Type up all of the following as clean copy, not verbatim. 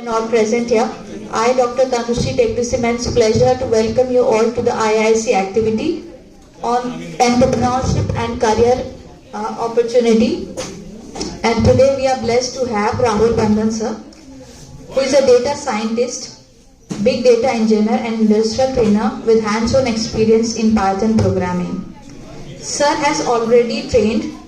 And all present here. I, Dr. Tanushri, take this immense pleasure to welcome you all to the IIC activity on entrepreneurship and career opportunity. And today we are blessed to have Rahul Bandhan sir, who is a data scientist, big data engineer and industrial trainer with hands-on experience in Python programming. Sir has already trained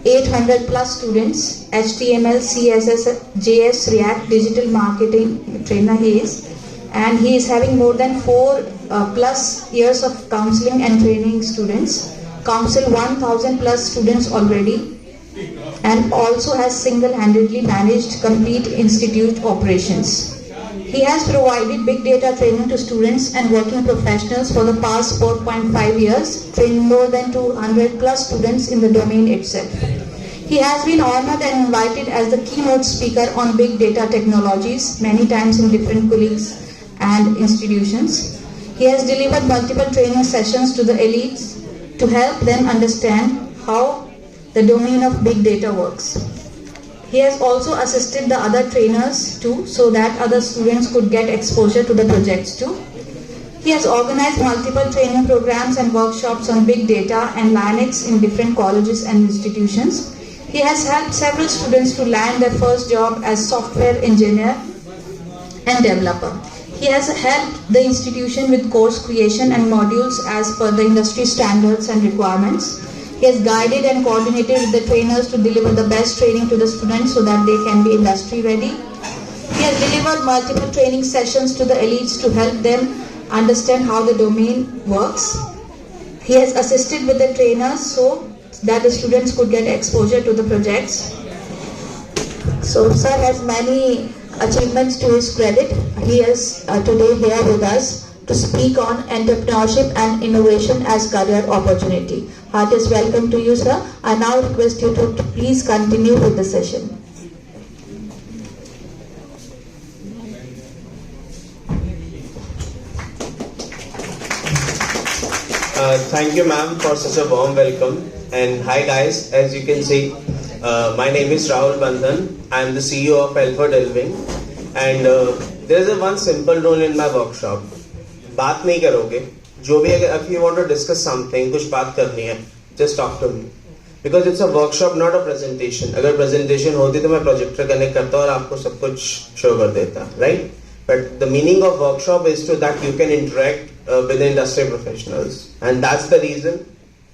800 plus students, HTML, CSS, JS, React, digital marketing trainer he is, and he is having more than 4 plus years of counseling and training students, counsel 1000 plus students already, and also has single-handedly managed complete institute operations. He has provided big data training to students and working professionals for the past 4.5 years, training more than 200 plus students in the domain itself. He has been honored and invited as the keynote speaker on big data technologies many times in different colleagues and institutions. He has delivered multiple training sessions to the elites to help them understand how the domain of big data works. He has also assisted the other trainers too, so that other students could get exposure to the projects too. He has organized multiple training programs and workshops on big data and Linux in different colleges and institutions. He has helped several students to land their first job as software engineer and developer. He has helped the institution with course creation and modules as per the industry standards and requirements. He has guided and coordinated with the trainers to deliver the best training to the students so that they can be industry ready. He has delivered multiple training sessions to the elites to help them understand how the domain works. He has assisted with the trainers so that the students could get exposure to the projects. So sir has many achievements to his credit. He is today here with us to speak on entrepreneurship and innovation as career opportunity. Heartiest welcome to you, sir. I now request you to please continue with the session. Thank you, ma'am, for such a warm welcome. And hi, guys. As you can see, my name is Rahul Bandhan. I am the CEO of Alpha Delving. And there is a one simple rule in my workshop. बात नहीं करोगे जो भी अगर if you want to discuss something कुछ बात करनी है just talk to me because it's a workshop not a presentation. अगर presentation होती तो मैं projector connect करता और आपको सब कुछ show कर देता, right? But the meaning of workshop is to that you can interact with the industry professionals and that's the reason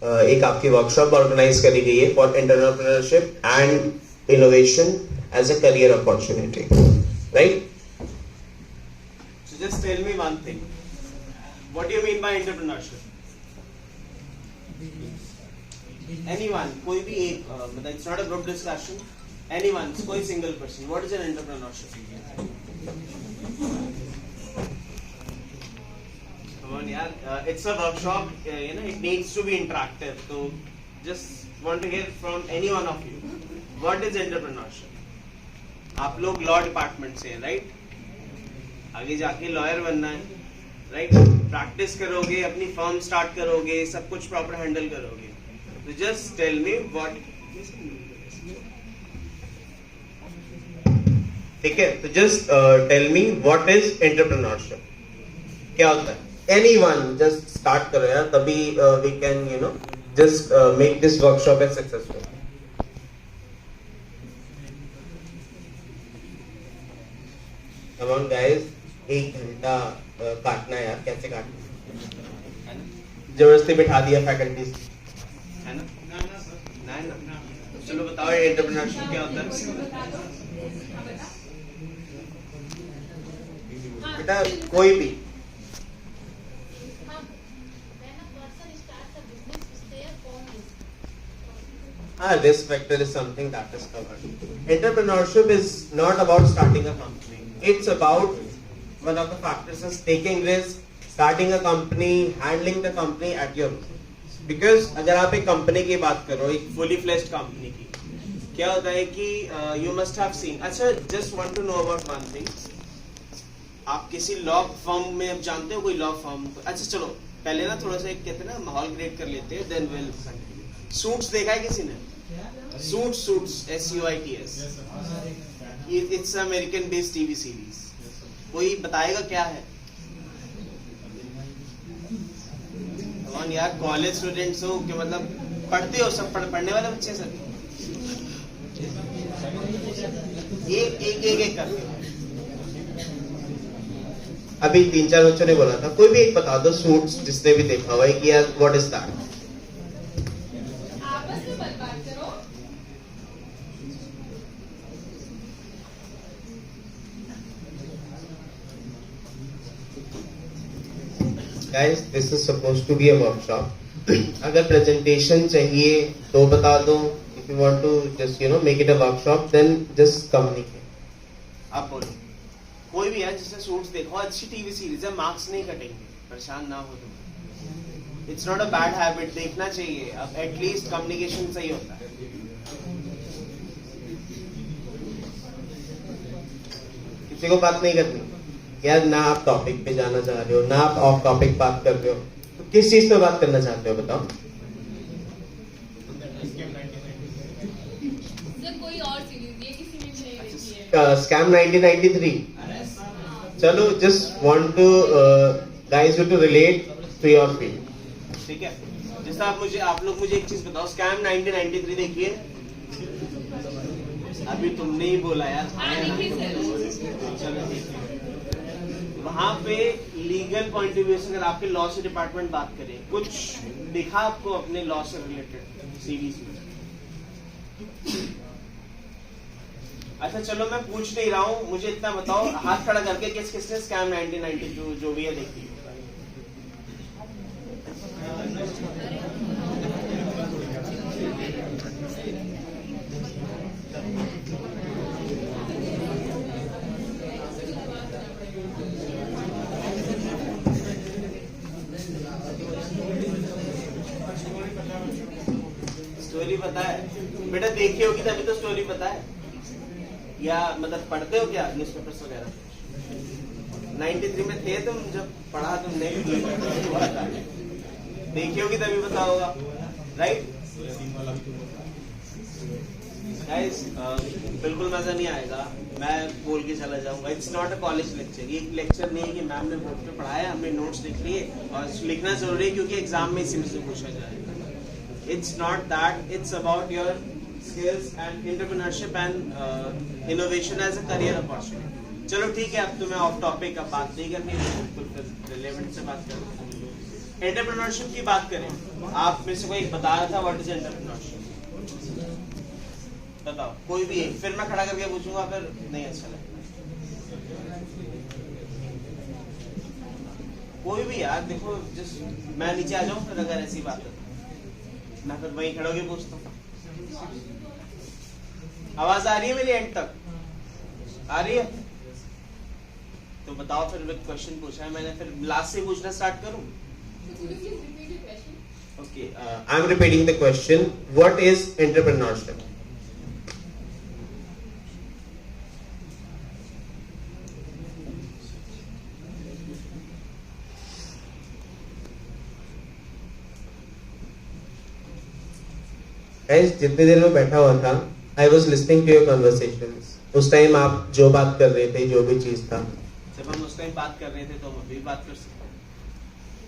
एक आपकी workshop organize करी गई है for entrepreneurship and innovation as a career opportunity, right? So just tell me one thing. What do you mean by entrepreneurship? Anyone, कोई भी एक, मतलब it's not a group discussion. Anyone, कोई single person. What is an entrepreneurship? Come on, यार. It's a workshop. It needs to be interactive. So just want to hear from any one of you. What is entrepreneurship? आप लोग law department से हैं, right? आगे जाके lawyer बनना है. Right practice करोगे अपनी फर्म स्टार्ट करोगे सब कुछ प्रॉपर हैंडल करोगे तो जस्ट टेल मी व्हाट ठीक है तो just tell me what is entrepreneurship क्या होता है एनीवन जस्ट स्टार्ट करो यार तभी we can just make this workshop as successful come on guys 1 घंटा काटना है यार कैसे काटना जबरदस्ती बिठा दिया फैकल्टी है ना चलो बताओ एंटरप्रेन्योरशिप क्या होता है बेटा कोई भी this factor is something that is covered. Entrepreneurship is not about starting a company. It's about one of the factors is taking risk, starting a company, handling the company at your own. Because अगर आप एक company की बात करो एक fully fledged company की क्या होता है कि you must have seen अच्छा just want to know about one thing आप किसी लॉ फर्म में अब जानते हो कोई लॉ फर्म अच्छा चलो पहले ना थोड़ा सा एक कहते हैं ना माहौल क्रिएट कर लेते हैं then we'll सूट्स देखा है किसी ने suits SUITS it's American based TV series. कोई बताएगा क्या है? कौन यार, कॉलेज स्टूडेंट्स हो कि मतलब पढ़ते हो, सब पढ़ने वाले बच्चे सब? एक करके अभी 3-4 बच्चों ने बोला था, कोई भी एक बता दो सूट्स जिसने भी देखा हुआ है कि यार व्हाट इज दैट। आपस में बात करो। Guys this is supposed to be a workshop. अगर प्रेजेंटेशन चाहिए तो बता दो, if you want to just make it a workshop then just communicate. आप बोलो, कोई भी है जिसने सूट्स देखो, अच्छी टीवी सीरीज है, मार्क्स नहीं कटेंगे, परेशान ना हो तुम। It's not a bad habit, देखना चाहिए। अब एटलीस्ट कम्युनिकेशन सही होता है। किसी को बात नहीं करनी यार, ना आप टॉपिक पे जाना चाह रहे हो ना आप ऑफ टॉपिक बात कर रहे हो, तो किस चीज पे बात करना चाहते हो बताओ। सर कोई और सीरीज, ये किसी ने नहीं देखी है। स्कैम 1993। चलो just want to guys you to relate to your field. ठीक है, जैसा आप लोग मुझे एक चीज बताओ, स्कैम 1993 देखिए। अभी तुमने ही बोला यार। हाँ देखिए सर। चलो ठीक है। वहां पे लीगल पॉइंट ऑफ व्यू से अगर आपके लॉ से डिपार्टमेंट बात करें, कुछ दिखा आपको अपने लॉ से रिलेटेड सीरीज में? अच्छा चलो मैं पूछ नहीं रहा हूं, मुझे इतना बताओ, हाथ खड़ा करके किस किसने स्कैम 1992 जो भी है देखी? स्टोरी पता है बेटा? देखी होगी तभी तो स्टोरी पता है। या मतलब पढ़ते हो क्या न्यूज़पेपर्स वगैरह? 93 में थे तुम जब पढ़ा तुमने? देखी होगी तभी पता होगा, राइट? गाइस बिल्कुल मजा नहीं आएगा, मैं बोल के चला जाऊंगा। It's not a college lecture. ये लेक्चर नहीं है कि मैम ने बोर्ड पे पढ़ाया, हमने नोट्स लिख लिए, और लिखना जरूरी है क्योंकि एग्जाम में इसी में से पूछा जाएगा। It's not that. It's about your skills and entrepreneurship and innovation as a career opportunity. चलो ठीक है, अब तुम्हें ऑफ टॉपिक अब बात नहीं करनी, बिल्कुल रिलेवेंट से बात करो। एंटरप्रेन्योरशिप की बात करें, आप में से कोई बता रहा था व्हाट इज एंटरप्रेन्योरशिप? बताओ कोई भी एक, फिर मैं खड़ा करके पूछूंगा, फिर नहीं अच्छा लगेगा। कोई भी यार, देखो जिस मैं नीचे आ जाऊं फिर अगर ऐसी बात है मैं फिर वहीं खड़े होके पूछता हूँ। आवाज आ रही है मेरी एंड तक? आ रही है? तो बताओ फिर विद क्वेश्चन पूछा है मैंने, फिर लास्ट से पूछना स्टार्ट करूं? Okay, I am repeating the question, what is entrepreneurship? Guys जितनी देर में बैठा हुआ था, I was listening to your conversations. उस टाइम आप जो बात कर रहे थे, जो भी चीज था, जब हम उस टाइम बात कर रहे थे तो हम अभी बात कर सकते हैं,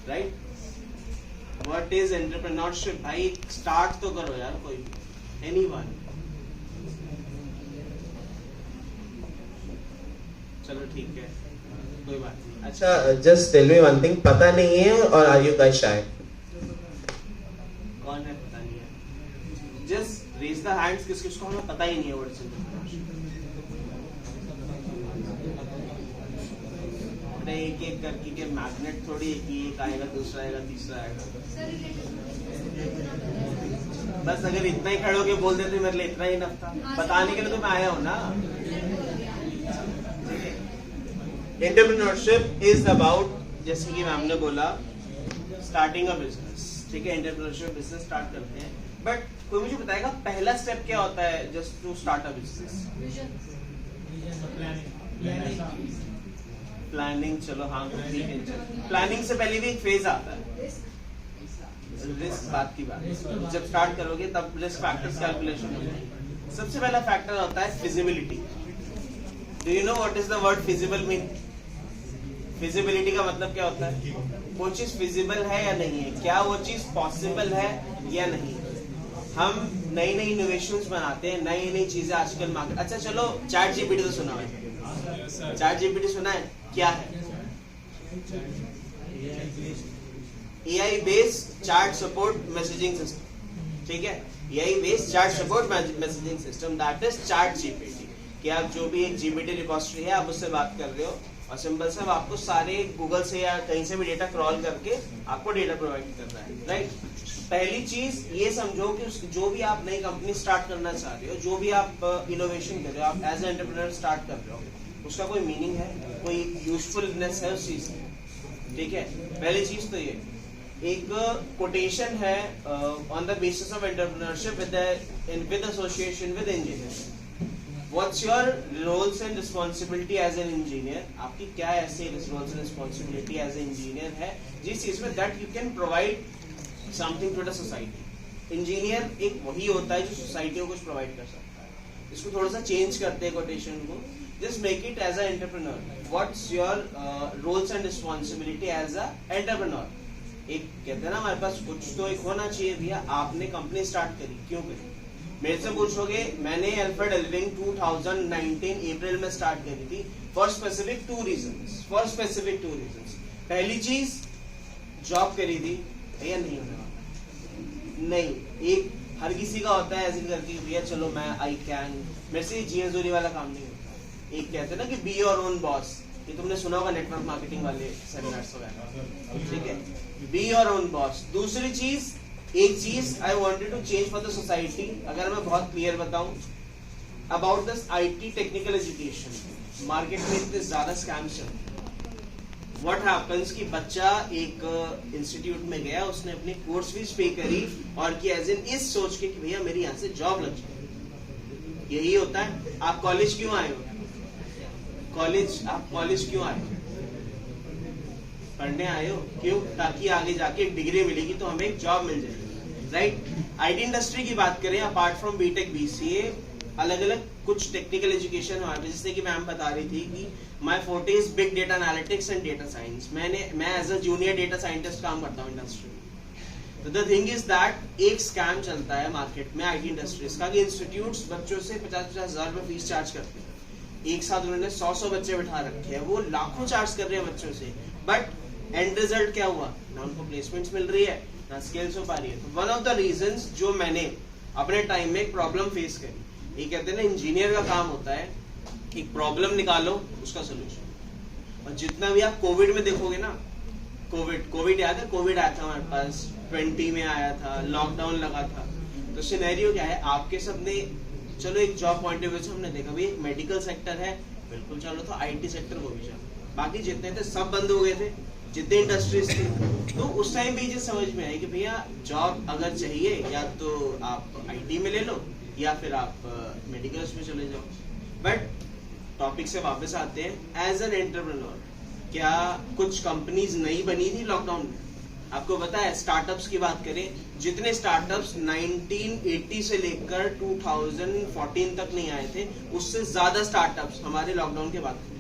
राइट? What is entrepreneurship? भाई स्टार्ट तो करो यार, कोई भी, एनीवन। चलो ठीक है, कोई बात नहीं। अच्छा just tell me one thing, पता नहीं है और आर यू गाइस शाय? कौन है पता नहीं है? जस्ट रेज द हैंड्स, किस किसको हमें पता ही नहीं है व्हाट इज एंटरप्रेन्योरशिप। एक एक करके के मैग्नेट थोड़ी एक आएगा, दूसरा आएगा, तीसरा आएगा। बस अगर इतना ही खड़े होके बोल देते मेरे लिए इतना ही नफ था, बताने के लिए तो मैं आया हूं ना। एंटरप्रेन्योरशिप इज अबाउट, जैसे कि मैम ने बोला, स्टार्टिंग अ बिजनेस। ठीक है, एंटरप्रेन्योरशिप बिजनेस स्टार्ट करते हैं, बट कोई मुझे बताएगा पहला स्टेप क्या होता है just to start a business? Planning. चलो हाँ ठीक है, प्लानिंग से पहले भी एक फेज आता है, रिस्क बात की बात। जब स्टार्ट करोगे तब रिस्क फैक्टर्स कैलकुलेशन होगा। सबसे पहला फैक्टर होता है feasibility. Do you know what is the word feasible mean? Feasibility का मतलब क्या होता है? वो चीज फिजिबल है या नहीं है, क्या वो चीज पॉसिबल है या नहीं। हम नई नई इनोवेशंस बनाते हैं, नई नई चीजें आजकल मार्केट। अच्छा चलो चैट जीपीटी तो सुना है, चैट जीपीटी सुना है, क्या है? AI based chat support messaging system, ठीक है, AI based chat support messaging system, that is chat GPT. कि आप जो भी एक जीपीटी रिपोजिटरी है आप उससे बात कर रहे हो और सिंपल से आपको सारे गूगल से या कहीं से भी डेटा क्रॉल करके आपको डेटा प्रोवाइड कर रहा है, राइट। पहली चीज ये समझो कि जो भी आप नई कंपनी स्टार्ट करना चाह रहे हो, जो भी आप इनोवेशन कर रहे हो, आप एज ए एंटरप्रेन्योर स्टार्ट कर रहे हो, उसका कोई मीनिंग है, कोई यूजफुलनेस है उस चीज की, ठीक है। पहली चीज तो ये एक कोटेशन है on the basis of entrepreneurship with association with engineer. What's your roles and responsibility as an engineer? आपकी क्या ऐसे roles and responsibility as an engineer है जिस चीज में that you can provide something to the society. Engineer एक वही होता है जो सोसाइटी को कुछ प्रोवाइड कर सकता है। इसको थोड़ा सा चेंज करते हैं कोटेशन को, just make it as a entrepreneur. What's your roles and responsibility as a entrepreneur? एक कहते हैं ना हमारे पास कुछ तो एक होना चाहिए भैया। आपने कंपनी स्टार्ट करी, क्यों करी? मेरे से पूछोगे, मैंने अल्फ्रेड एल्विंग 2019 अप्रैल में स्टार्ट करी थी फॉर स्पेसिफिक टू रीजंस। पहली चीज जॉब करी थी, भैया नहीं होने वाला, नहीं। एक हर किसी का होता है ऐसे करके भैया चलो मैं आई कैन, मेरे से जी हजूरी वाला काम नहीं होता। एक कहते हैं ना कि बी योर ओन बॉस, ये तुमने सुना होगा नेटवर्क मार्केटिंग वाले सेमिनार्स वगैरह, ठीक है, बी योर ओन बॉस। दूसरी चीज, एक चीज I wanted to change for the society, अगर मैं बहुत क्लियर बताऊं about this IT technical education, market में इतने ज्यादा स्कैम्स चल रहे हैं। व्हाट हैपेंस कि बच्चा एक इंस्टीट्यूट में गया, उसने अपनी कोर्स फीस पे करी और कि एज इन इस सोच के कि भैया मेरी यहाँ से जॉब लग जाए। यही होता है। आप कॉलेज क्यों आए हो? आप कॉलेज क्यों आए हो? पढ़ने आए हो, क्यों? ताकि आगे जाके एक डिग्री मिलेगी तो हमें एक जॉब मिल जाएगी, राइट। आईटी इंडस्ट्री की बात करें, अपार्ट फ्रॉम बीटेक बीसीए, अलग अलग कुछ टेक्निकल एजुकेशन हमारे पास, जैसे कि मैम बता रही थी कि my forte is big data analytics and data science. मैं as a junior data scientist काम करता हूँ इंडस्ट्री में। तो द थिंग इज दैट एक स्कैम चलता है मार्केट में आईटी इंडस्ट्रीज का कि इंस्टीट्यूट्स बच्चों से 50-50 हजार रुपए फीस चार्ज करते हैं। एक साथ उन्होंने 100 बच्चे बिठा रखे हैं, वो लाखों चार्ज कर रहे हैं बच्चों से, बट एंड रिजल्ट क्या हुआ? ना उनको प्लेसमेंट्स मिल रही है, ना स्किल्स हो पा रही है। तो वन ऑफ द रीजंस जो मैंने अपने टाइम में एक प्रॉब्लम फेस करी, ये कहते हैं ना इंजीनियर का काम होता है कि प्रॉब्लम निकालो, उसका सोल्यूशन। और जितना भी आप कोविड में देखोगे ना, कोविड याद है? कोविड आया था हमारे पास 20 में आया था, लॉकडाउन लगा था। तो सिनेरियो क्या है? आपके सबने चलो एक जॉब पॉइंट ऑफ व्यू से हमने देखा भाई एक मेडिकल सेक्टर है, बिल्कुल चलो, तो आईटी सेक्टर को भी चलो। बाकी जितने थे सब बंद हो गए थे, जितने इंडस्ट्रीज थी। तो उस टाइम भी ये समझ में आई कि भैया जॉब अगर चाहिए या तो आप आईटी में ले लो या फिर आप मेडिकल में चले जाओ। बट टॉपिक से वापस आते हैं, एज एन एंटरप्रेन्योर क्या कुछ कंपनीज नई बनी थी लॉकडाउन में? आपको पता है, स्टार्टअप्स की बात करें, जितने स्टार्टअप्स 1980 से लेकर 2014 तक नहीं आए थे, उससे ज्यादा स्टार्टअप्स हमारे लॉकडाउन के बाद थे।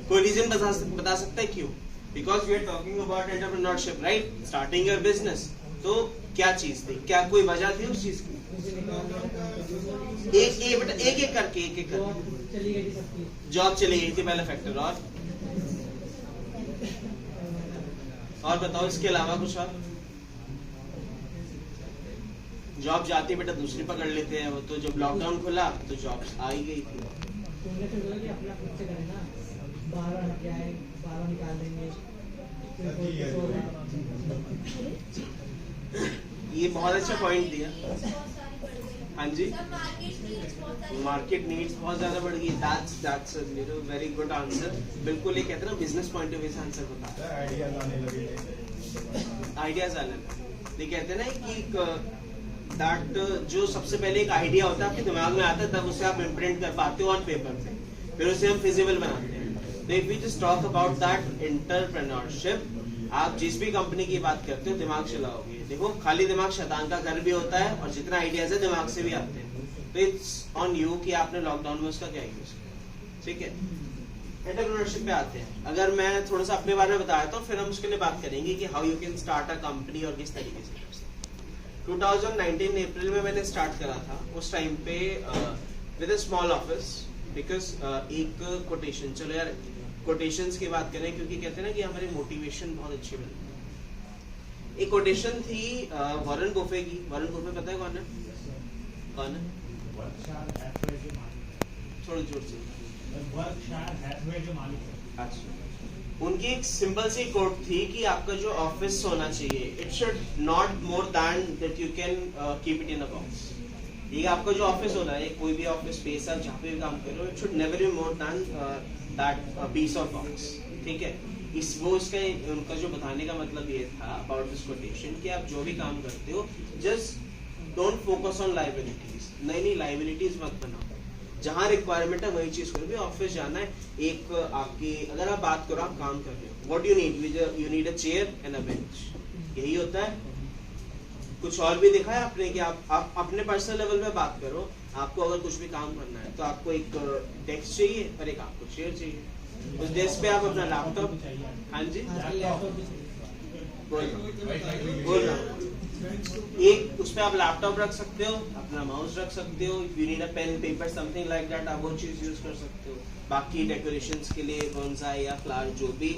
कोई रीजन बता सकता है क्यों? Because we are talking about entrepreneurship, right, starting your business. तो क्या चीज थी, क्या कोई वजह थी उस चीज की? एक करके जॉब चली गई थी, पहला फैक्टर। और बताओ इसके अलावा कुछ और? जॉब जाती बेटा दूसरी पकड़ लेते हैं, वो तो जब लॉकडाउन खुला तो जॉब आ ही गई थी। ये बहुत अच्छा पॉइंट दिया। हाँ जी, मार्केट नीड्स बहुत ज्यादा बढ़ गई। That's very good answer. बिल्कुल, ये कहते हैं ना बिजनेस पॉइंट ऑफ व्यू से आंसर बता, आइडियाज आने लगे। ये कहते हैं ना कि दैट जो सबसे पहले एक आइडिया होता है आपके दिमाग में आता है, तब उसे आप इम्प्रिंट कर पाते हो ऑन पेपर पे, फिर उसे हम फिजिबल बनाते हैं। तो if we just talk about that entrepreneurship, आप जिस भी कंपनी की बात करते हो दिमाग चलाओगे। देखो, खाली दिमाग शैतान का घर भी होता है और जितना आइडियाज है दिमाग से भी आते हैं। तो इट्स ऑन यू कि आपने लॉकडाउन में उसका क्या यूज किया, ठीक है। एंटरप्रेन्योरशिप पे आते हैं। अगर मैं थोड़ा सा अपने बारे में बताया तो फिर हम उसके लिए बात करेंगे कि how you can start a company और किस तरीके से कर सकते। 2019 अप्रैल में मैंने स्टार्ट करा था। उस टाइम पे with a small office, because एक कोटेशन, चलो यार कोटेशंस की बात करें क्योंकि कहते हैं ना कि हमारी मोटिवेशन बहुत अच्छी बनती है। एक कोटेशन थी वॉरेन बुफे की। वॉरेन बुफे पता है कौन है? कौन है? थोड़ा जोर से। अच्छा, उनकी एक सिंपल सी कोट थी कि आपका जो ऑफिस होना चाहिए, it should not more than that you can keep it in a box. ये आपका जो ऑफिस होना है, कोई भी ऑफिस स्पेस आप जहाँ पे भी काम कर रहे हो, it should never be more than that piece of box, ठीक है। उसका उनका जो बताने का मतलब ये था अबाउट दिस कोटेशन कि आप जो भी काम करते हो, just don't focus on liabilities. नई लायबिलिटीज मत बनाओ, जहाँ रिक्वायरमेंट है वही चीज करो। भी ऑफिस जाना है, एक आपकी अगर आप बात करो, आप काम कर रहे हो, what you need a chair and a bench, यही होता है। कुछ और भी देखा है आपने कि आप अपने पर्सनल लेवल पे बात करो। आपको अगर कुछ भी काम करना है तो आपको एक डेस्क चाहिए और एक आपको चेयर चाहिए। उस डेस्क पे आप अपना लैपटॉप, हाँ जी बोल रहा हूँ, एक उस पे आप लैपटॉप रख सकते हो, अपना माउस रख सकते हो। You need a pen paper something like that, आप वो चीज यूज कर सकते हो। बाकी डेकोरेशंस के लिए बोनसाई या फ्लावर जो भी